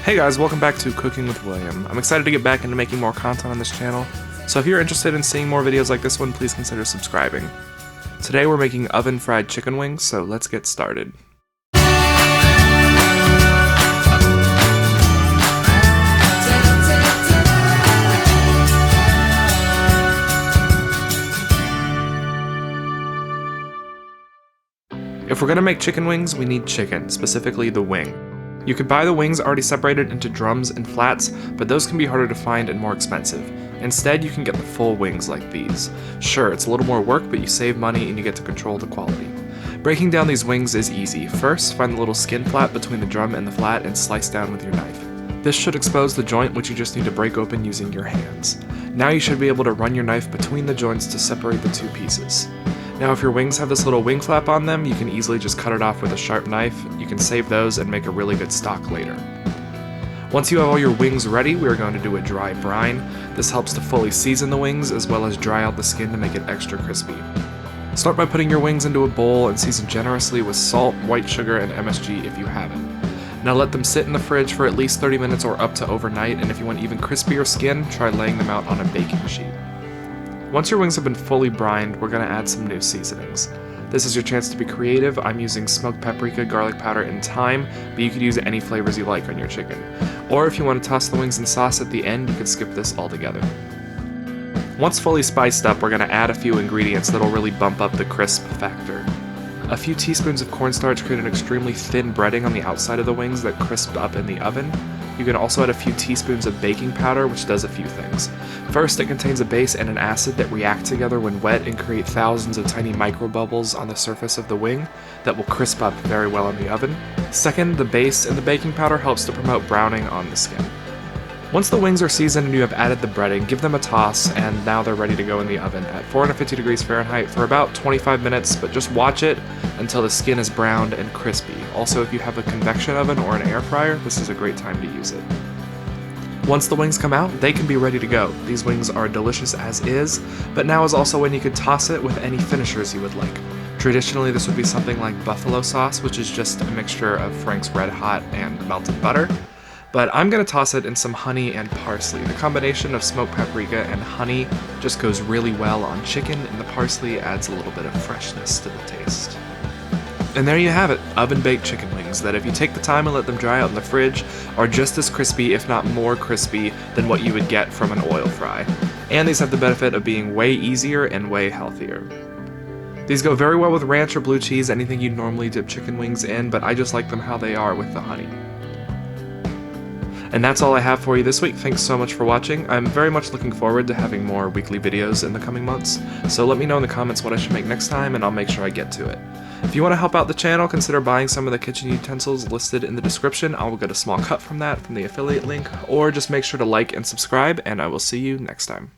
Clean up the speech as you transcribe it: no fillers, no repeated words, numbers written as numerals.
Hey guys, welcome back to Cooking with William. I'm excited to get back into making more content on this channel, so if you're interested in seeing more videos like this one, please consider subscribing. Today we're making oven-fried chicken wings, so let's get started. If we're gonna make chicken wings, we need chicken, specifically the wing. You can buy the wings already separated into drums and flats, but those can be harder to find and more expensive. Instead, you can get the full wings like these. Sure, it's a little more work, but you save money and you get to control the quality. Breaking down these wings is easy. First, find the little skin flap between the drum and the flat and slice down with your knife. This should expose the joint, which you just need to break open using your hands. Now you should be able to run your knife between the joints to separate the two pieces. Now if your wings have this little wing flap on them, you can easily just cut it off with a sharp knife. You can save those and make a really good stock later. Once you have all your wings ready, we are going to do a dry brine. This helps to fully season the wings as well as dry out the skin to make it extra crispy. Start by putting your wings into a bowl and season generously with salt, white sugar, and MSG if you have it. Now let them sit in the fridge for at least 30 minutes or up to overnight, and if you want even crispier skin, try laying them out on a baking sheet. Once your wings have been fully brined, we're going to add some new seasonings. This is your chance to be creative. I'm using smoked paprika, garlic powder, and thyme, but you could use any flavors you like on your chicken. Or if you want to toss the wings in sauce at the end, you could skip this altogether. Once fully spiced up, we're going to add a few ingredients that'll really bump up the crisp factor. A few teaspoons of cornstarch create an extremely thin breading on the outside of the wings that crisp up in the oven. You can also add a few teaspoons of baking powder, which does a few things. First, it contains a base and an acid that react together when wet and create thousands of tiny microbubbles on the surface of the wing that will crisp up very well in the oven. Second, the base and the baking powder helps to promote browning on the skin. Once the wings are seasoned and you have added the breading, give them a toss, and now they're ready to go in the oven at 450 degrees Fahrenheit for about 25 minutes, but just watch it until the skin is browned and crispy. Also, if you have a convection oven or an air fryer, this is a great time to use it. Once the wings come out, they can be ready to go. These wings are delicious as is, but now is also when you could toss it with any finishers you would like. Traditionally, this would be something like buffalo sauce, which is just a mixture of Frank's Red Hot and melted butter. But I'm going to toss it in some honey and parsley. The combination of smoked paprika and honey just goes really well on chicken, and the parsley adds a little bit of freshness to the taste. And there you have it, oven-baked chicken wings that if you take the time and let them dry out in the fridge are just as crispy, if not more crispy, than what you would get from an oil fry. And these have the benefit of being way easier and way healthier. These go very well with ranch or blue cheese, anything you'd normally dip chicken wings in, but I just like them how they are with the honey. And that's all I have for you this week. Thanks so much for watching. I'm very much looking forward to having more weekly videos in the coming months, so let me know in the comments what I should make next time and I'll make sure I get to it. If you want to help out the channel, consider buying some of the kitchen utensils listed in the description. I will get a small cut from that from the affiliate link, or just make sure to like and subscribe, and I will see you next time.